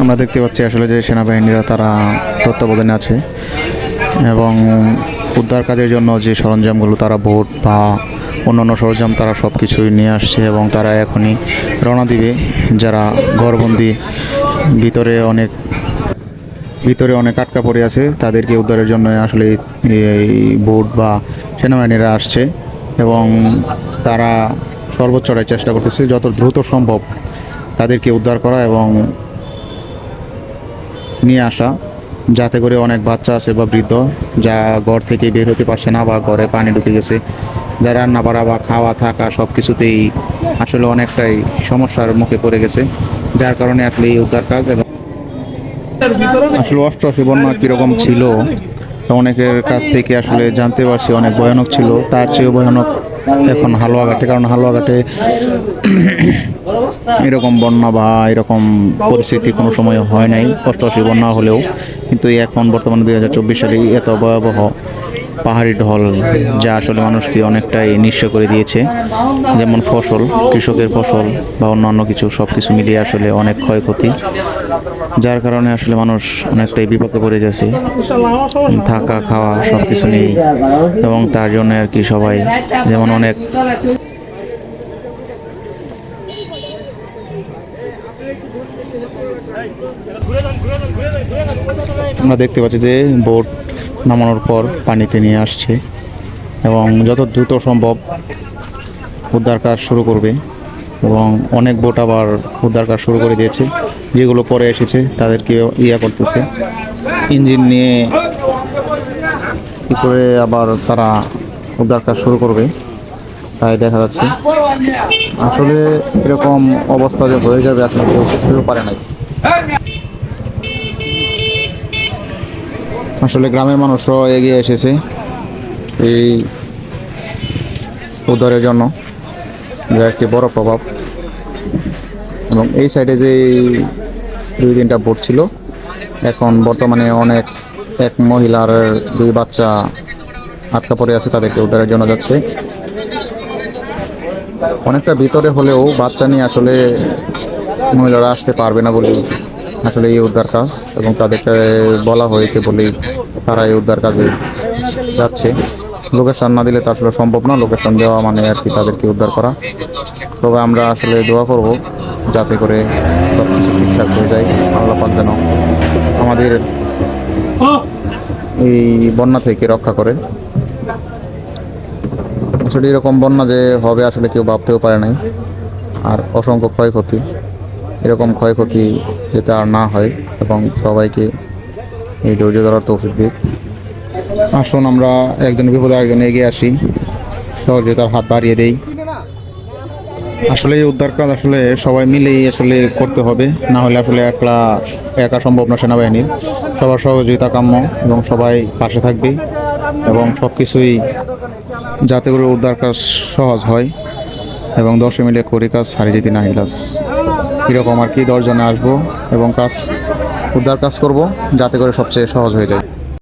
আমরা দেখতে পাচ্ছি আসলে যে সেনাবাহিনীরা তারা তত্ত্বাবধানে আছে এবং উদ্ধার কাজের জন্য যে সরঞ্জামগুলো তারা বোট বা অন্যান্য সরঞ্জাম তারা সব কিছুই নিয়ে আসছে এবং তারা এখনই রওনা দিবে। যারা ঘরবন্দি ভিতরে অনেক আটকা পড়ে আছে তাদেরকে উদ্ধারের জন্য আসলে এই বোট বা সেনাবাহিনীরা আসছে এবং তারা সর্বোচ্চটাই চেষ্টা করতেছে যত দ্রুত সম্ভব তাদেরকে উদ্ধার করা এবং নিয়ে আসা, যাতে করে অনেক বাচ্চা আছে বা বৃদ্ধ যা ঘর থেকে বের হতে পারছে না বা ঘরে পানি ঢুকে গেছে, যা রান্না বাড়া বা খাওয়া থাকা সব কিছুতেই আসলে অনেকটাই সমস্যার মুখে পড়ে গেছে, যার কারণে আসলে এই উদ্ধার কাজ। এবং আসলে অষ্টআশি বন্যা কীরকম ছিল অনেকের কাছ থেকে আসলে জানতে পারছি অনেক ভয়ানক ছিল, তার চেয়েও ভয়ানক এখন হালুয়াঘাটে। কারণ হালুয়াঘাটে এরকম বন্যা বা এরকম পরিস্থিতি কোনো সময় হয় নাই, অষ্টআশি বন্যা হলেও। কিন্তু এখন বর্তমানে 2024 সালে এত ভয়াবহ পাহাড়ি ঢল যা আসলে মানুষকে অনেকটাই নিঃস্ব করে দিয়েছে। যেমন ফসল, কৃষকের ফসল বা অন্যান্য কিছু সব কিছু মিলিয়ে আসলে অনেক ক্ষয়ক্ষতি, যার কারণে আসলে মানুষ অনেকটাই বিপদে পড়ে গেছে থাকা খাওয়া সব কিছু নিয়েই। এবং তার জন্য আর কি সবাই যেমন অনেক আমরা দেখতে পাচ্ছি যে বোট নামানোর পর পানিতে নিয়ে আসছে এবং যত দ্রুত সম্ভব উদ্ধার কাজ শুরু করবে। এবং অনেক বোট আবার উদ্ধার কাজ শুরু করে দিয়েছে, যেগুলো পরে এসেছে তাদেরকে করতেছে ইঞ্জিন নিয়ে কী করে আবার তারা উদ্ধার কাজ শুরু করবে তাই দেখা যাচ্ছে। আসলে এরকম অবস্থা যে হয়ে যাবে আসলে কেউ বুঝতেও পারে নাই। আসলে গ্রামের মানুষও এগিয়ে এসেছে এই উদ্ধারের জন্য, যার একটি বড় প্রভাব। এবং এই সাইডে যে 2-3টা বোট ছিল, এখন বর্তমানে এক মহিলার 2 বাচ্চা আটকা পড়ে আছে, তাদেরকে উদ্ধারের জন্য যাচ্ছে। অনেকটা ভিতরে হলেও বাচ্চা নিয়ে আসলে মহিলারা আসতে পারবে না বলেই আসলে এই উদ্ধার কাজ, এবং তাদেরকে বলা হয়েছে বলেই তারা এই উদ্ধার কাজে যাচ্ছে। লোকেশন না দিলে তো আসলে সম্ভব না, লোকেশন দেওয়া মানে আর কি তাদেরকে উদ্ধার করা। তবে আমরা আসলে দোয়া করব যাতে করে সব কিছু ঠিকঠাক হয়ে যায়, আল্লাহ পাক যেন আমাদের এই বন্যা থেকে রক্ষা করে। আসলে এরকম বন্যা যে হবে আসলে কেউ ভাবতেও পারে নাই। আর অসংখ্য ক্ষয়ক্ষতি, এরকম ক্ষয়ক্ষতি যাতে আর না হয় এবং সবাইকে এই ধৈর্য ধরার তৌফিক দিক। আসুন আমরা একজন বিপদে একজন এগিয়ে আসি, সহযোগিতার হাত বাড়িয়ে দেই। আসলে এই উদ্ধার কাজ আসলে সবাই মিলেই আসলে করতে হবে, না হলে আসলে একা সম্ভব না। সেনাবাহিনীর সবার সহযোগিতা কাম্য এবং সবাই পাশে থাকবে এবং সব কিছুই যাতে করে উদ্ধার কাজ সহজ হয়। এবং 10 মিলে করি কাজ হারিয়ে যেতে না হিলাস, এরকম আর কি 10 জনে আসবো এবং উদ্ধার কাজ করব যাতে করে সবচেয়ে সহজ হয়ে যায়।